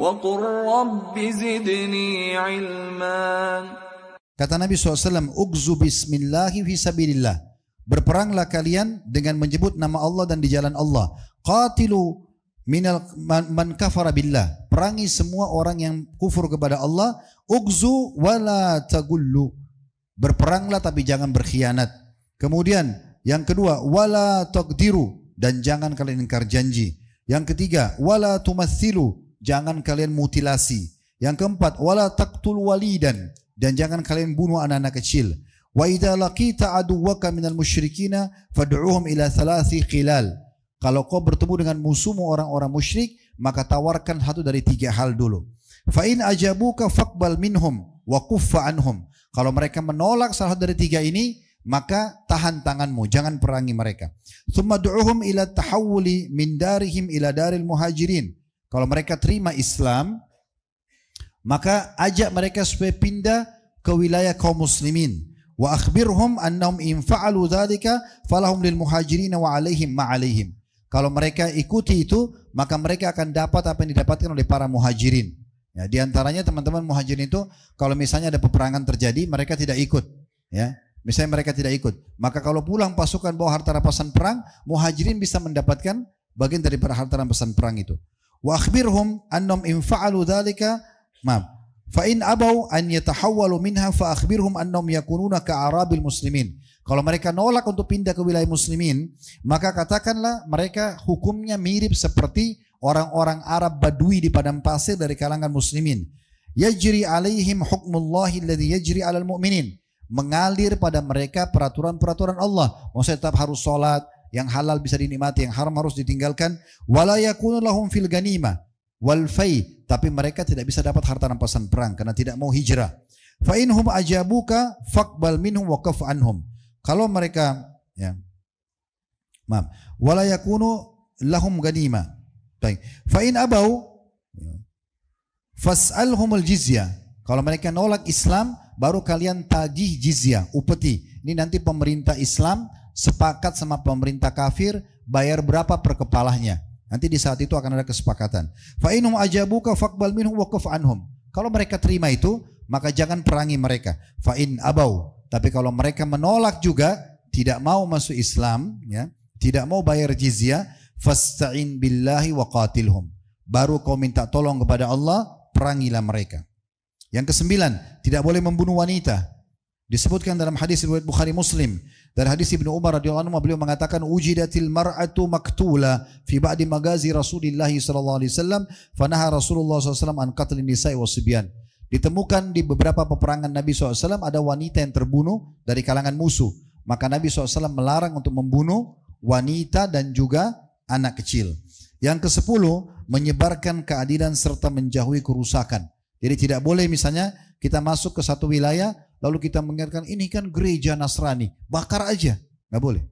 وقل رب زدني علما. Kata Nabi SAW, Ugzu bismillahi fi sabilillah. Berperanglah kalian dengan menyebut nama Allah dan di jalan Allah. Qatilu minal man kafara billah. Perangi semua orang yang kufur kepada Allah. Ugzu wala tagullu. Berperanglah tapi jangan berkhianat. Kemudian yang kedua, wala taqdiru. Dan jangan kalian ingkar janji. Yang ketiga, wala tumathilu. Jangan kalian mutilasi. Yang keempat, wala taqtul walidan. Dan jangan kalian bunuh anak-anak kecil. Wa idza laqita aduwwaka minal musyrikina fad'uhum ila thalathi khilal. Kalau kau bertemu dengan musuhmu orang-orang musyrik, maka tawarkan satu dari tiga hal dulu. Fa in ajabuka faqbal minhum wa kuffa anhum. Kalau mereka menolak salah satu dari tiga ini, maka tahan tanganmu, jangan perangi mereka. Tsumma du'uhum ila tahawuli min darihim ila daril muhajirin. Kalau mereka terima Islam, maka ajak mereka supaya pindah ke wilayah kaum muslimin. Wa akhbirhum annahum in fa'alu dzalika falahum lil muhajirin wa alaihim ma alaihim. Kalau mereka ikuti itu, maka mereka akan dapat apa yang didapatkan oleh para muhajirin. Ya, di antaranya teman-teman muhajirin itu, kalau misalnya ada peperangan terjadi, mereka tidak ikut. Ya, misalnya mereka tidak ikut, maka kalau pulang pasukan bawa harta rampasan perang, muhajirin bisa mendapatkan bagian daripada harta rampasan perang itu. Wa akhbirhum annahum in fa'alu dzalika fa in abau an yatahawwalu minha fa akhbirhum annahum yakununa ka'arabil muslimin. Kalau mereka nolak untuk pindah ke wilayah muslimin, maka katakanlah mereka hukumnya mirip seperti orang-orang Arab Badui di padang pasir dari kalangan muslimin. Yajri alaihim hukmullahi alladhi yajri alal mu'minin. Mengalir pada mereka peraturan-peraturan Allah. Maksudnya tetap harus sholat, yang halal bisa dinikmati, yang haram harus ditinggalkan. Wala yakunu lahum fil ganimah wal fai, tapi mereka tidak bisa dapat harta rampasan perang karena tidak mau hijrah. Fa inhum ajabuka faqbal minhum wa kaf anhum. Kalau mereka wala yakunu lahum ganimah. Baik. Fa in abau fas'alhumul jizyah. Kalau mereka nolak Islam, baru kalian tagih jizyah, upeti. Ini nanti pemerintah Islam sepakat sama pemerintah kafir bayar berapa per kepalanya. Nanti di saat itu akan ada kesepakatan. Fa inhum ajabuka faqbal minhum wa kuf anhum. Kalau mereka terima itu, maka jangan perangi mereka. Fa in abau. Tapi kalau mereka menolak juga, tidak mau masuk Islam, ya, tidak mau bayar jizyah, fasta'in billahi wa qatilhum. Baru kau minta tolong kepada Allah, perangilah mereka. Yang kesembilan, tidak boleh membunuh wanita. Disebutkan dalam hadis riwayat Bukhari Muslim dari hadis Ibnu Umar radhiyallahu anhu, beliau mengatakan ujidatil mar'atu maktula fi ba'di magazi Rasulillah sallallahu alaihi wasallam fanaha Rasulullah sallallahu alaihi wasallam an qatlin nisa'i wasibyan. Ditemukan di beberapa peperangan Nabi SAW ada wanita yang terbunuh dari kalangan musuh. Maka Nabi SAW melarang untuk membunuh wanita dan juga anak kecil. Yang ke-10, menyebarkan keadilan serta menjauhi kerusakan. Jadi tidak boleh misalnya kita masuk ke satu wilayah lalu kita mengingatkan ini kan gereja Nasrani, bakar aja, nggak boleh.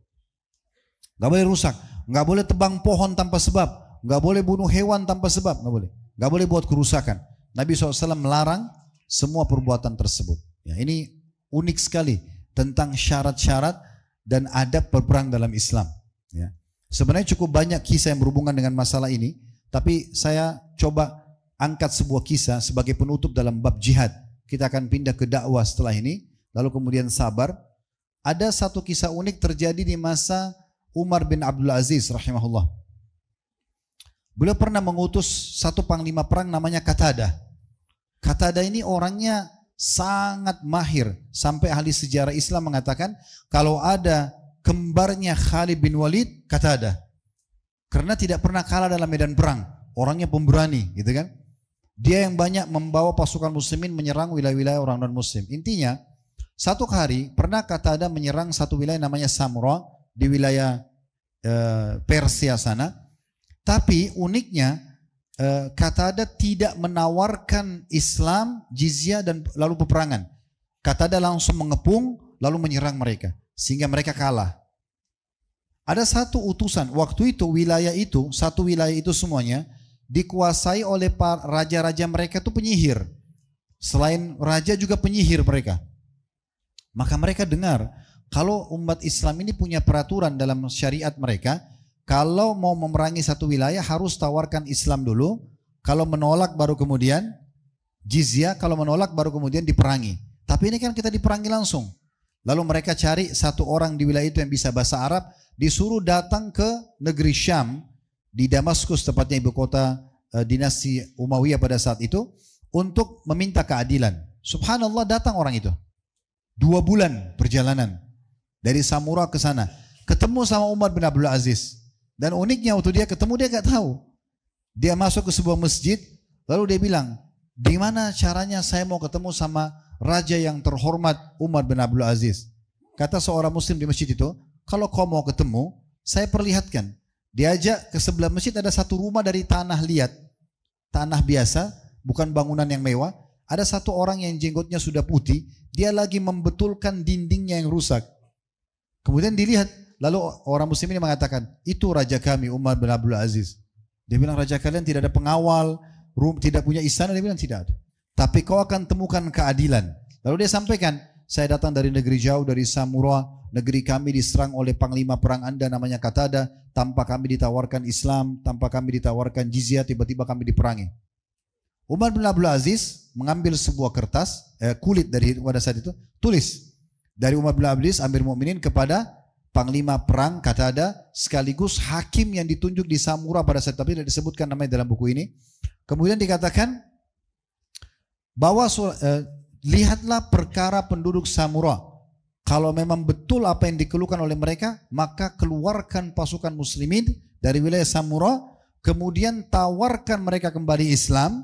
Nggak boleh rusak, nggak boleh tebang pohon tanpa sebab, nggak boleh bunuh hewan tanpa sebab, nggak boleh. Nggak boleh buat kerusakan. Nabi SAW melarang semua perbuatan tersebut. Ya, ini unik sekali tentang syarat-syarat dan adab berperang dalam Islam. Ya. Sebenarnya cukup banyak kisah yang berhubungan dengan masalah ini, tapi saya coba angkat sebuah kisah sebagai penutup dalam bab jihad. Kita akan pindah ke dakwah setelah ini, lalu kemudian sabar. Ada satu kisah unik terjadi di masa Umar bin Abdul Aziz rahimahullah. Beliau pernah mengutus satu panglima perang namanya Qatadah. Qatadah ini orangnya sangat mahir. Sampai ahli sejarah Islam mengatakan kalau ada kembarnya Khalid bin Walid, Qatadah. Karena tidak pernah kalah dalam medan perang. Orangnya pemberani gitu kan. Dia yang banyak membawa pasukan muslimin menyerang wilayah-wilayah orang non-muslim. Intinya, satu hari pernah Qatadah menyerang satu wilayah namanya Samura di wilayah Persia sana. Tapi uniknya Qatadah tidak menawarkan Islam, jizyah dan lalu peperangan. Qatadah langsung mengepung lalu menyerang mereka sehingga mereka kalah. Ada satu utusan waktu itu satu wilayah itu semuanya dikuasai oleh para raja-raja mereka itu penyihir. Selain raja juga penyihir mereka. Maka mereka dengar kalau umat Islam ini punya peraturan dalam syariat mereka. Kalau mau memerangi satu wilayah harus tawarkan Islam dulu. Kalau menolak baru kemudian jizyah, kalau menolak baru kemudian diperangi. Tapi ini kan kita diperangi langsung. Lalu mereka cari satu orang di wilayah itu yang bisa bahasa Arab, disuruh datang ke negeri Syam, di Damaskus tepatnya ibu kota dinasti Umayyah pada saat itu, untuk meminta keadilan. Subhanallah, datang orang itu. 2 bulan perjalanan dari Samura ke sana, ketemu sama Umar bin Abdul Aziz. Dan uniknya waktu dia ketemu, dia gak tahu. Dia masuk ke sebuah masjid, lalu dia bilang, di mana caranya saya mau ketemu sama raja yang terhormat Umar bin Abdul Aziz? Kata seorang muslim di masjid itu, kalau kau mau ketemu, saya perlihatkan. Diajak ke sebelah masjid, ada satu rumah dari tanah liat, tanah biasa, bukan bangunan yang mewah. Ada satu orang yang jenggotnya sudah putih, dia lagi membetulkan dindingnya yang rusak. Kemudian dilihat, lalu orang muslim ini mengatakan, itu raja kami Umar bin Abdul Aziz. Dia bilang, raja kalian tidak ada pengawal, tidak punya istana. Dia bilang, tidak ada. Tapi kau akan temukan keadilan. Lalu dia sampaikan, saya datang dari negeri jauh, dari Samura, negeri kami diserang oleh panglima perang Anda namanya Qatada, tanpa kami ditawarkan Islam, tanpa kami ditawarkan jizyah, tiba-tiba kami diperangi. Umar bin Abdul Aziz mengambil sebuah kertas, kulit dari pada saat itu, tulis dari Umar bin Abdul Aziz, Amir Mukminin, kepada panglima perang Qatada, sekaligus hakim yang ditunjuk di Samura pada saat itu, tapi tidak disebutkan namanya dalam buku ini. Kemudian dikatakan bahwa lihatlah perkara penduduk Samura. Kalau memang betul apa yang dikeluhkan oleh mereka, maka keluarkan pasukan muslimin dari wilayah Samura, kemudian tawarkan mereka kembali Islam,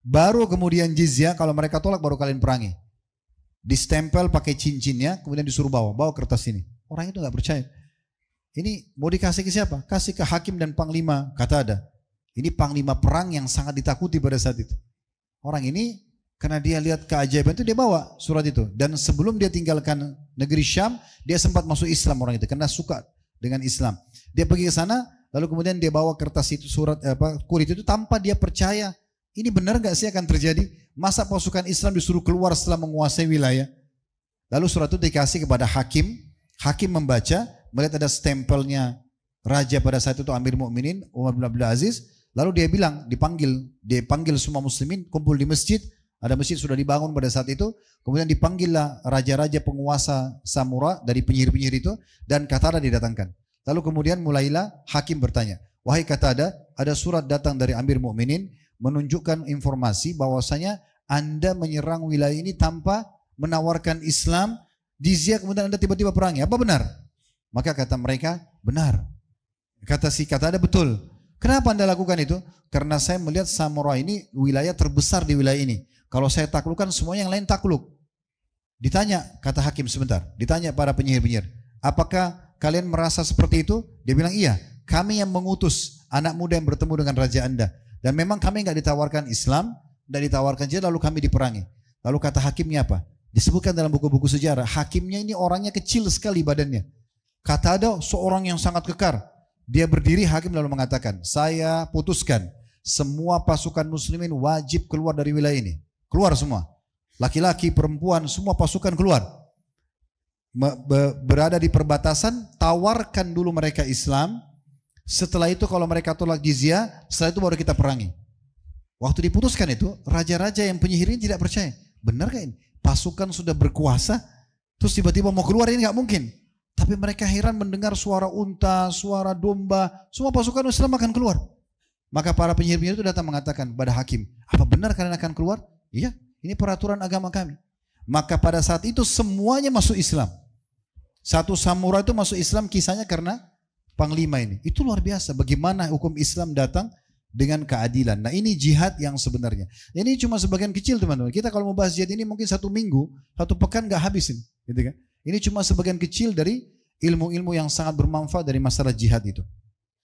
baru kemudian jizyah. Kalau mereka tolak baru kalian perangi. Distempel pakai cincinnya, kemudian disuruh bawa kertas ini. Orang itu nggak percaya. Ini mau dikasih ke siapa? Kasih ke hakim dan panglima Qatada. Ini panglima perang yang sangat ditakuti pada saat itu. Orang ini karena dia lihat keajaiban itu, dia bawa surat itu. Dan sebelum dia tinggalkan negeri Syam, dia sempat masuk Islam orang itu karena suka dengan Islam. Dia pergi ke sana, lalu kemudian dia bawa kertas itu, surat kulit itu, tanpa dia percaya. Ini benar gak sih akan terjadi? Masa pasukan Islam disuruh keluar setelah menguasai wilayah? Lalu surat itu dikasih kepada hakim. Hakim membaca, melihat ada stempelnya raja pada saat itu, Amir Mukminin Umar bin Abdul Aziz. Lalu dia bilang, dipanggil semua muslimin, kumpul di masjid. Ada masjid sudah dibangun pada saat itu. Kemudian dipanggillah raja-raja penguasa Samura dari penyihir-penyihir itu, dan Qatada didatangkan. Lalu kemudian mulailah hakim bertanya, wahai Qatada, ada surat datang dari Amir Mukminin menunjukkan informasi bahwasanya Anda menyerang wilayah ini tanpa menawarkan Islam, jizyah, kemudian Anda tiba-tiba perangi. Apa benar? Maka kata mereka, benar. Kata si Qatada, betul. Kenapa Anda lakukan itu? Karena saya melihat Samura ini wilayah terbesar di wilayah ini. Kalau saya taklukkan, semuanya yang lain takluk. Ditanya, kata hakim sebentar, ditanya para penyihir-penyihir, apakah kalian merasa seperti itu? Dia bilang, iya, kami yang mengutus anak muda yang bertemu dengan raja Anda. Dan memang kami nggak ditawarkan Islam, dan ditawarkan jizyah, lalu kami diperangi. Lalu kata hakimnya apa? Disebutkan dalam buku-buku sejarah, hakimnya ini orangnya kecil sekali badannya. Qatada seorang yang sangat kekar. Dia berdiri, hakim lalu mengatakan, saya putuskan semua pasukan muslimin wajib keluar dari wilayah ini. Keluar semua. Laki-laki, perempuan, semua pasukan keluar. Berada di perbatasan, tawarkan dulu mereka Islam. Setelah itu kalau mereka tolak jizyah, setelah itu baru kita perangi. Waktu diputuskan itu, raja-raja yang penyihir ini tidak percaya. Benar gak ini? Pasukan sudah berkuasa, terus tiba-tiba mau keluar, ini gak mungkin. Tapi mereka heran mendengar suara unta, suara domba, semua pasukan Islam akan keluar. Maka para penyihir-penyihir itu datang mengatakan pada hakim, apa benar kalian akan keluar? Iya, ini peraturan agama kami. Maka pada saat itu semuanya masuk Islam. Satu samurai itu masuk Islam, kisahnya karena panglima ini. Itu luar biasa bagaimana hukum Islam datang dengan keadilan. Nah, ini jihad yang sebenarnya. Ini cuma sebagian kecil teman-teman. Kita kalau mau bahas jihad ini mungkin 1 minggu, 1 pekan gak habisin, gitu kan? Ini cuma sebagian kecil dari ilmu-ilmu yang sangat bermanfaat dari masalah jihad itu.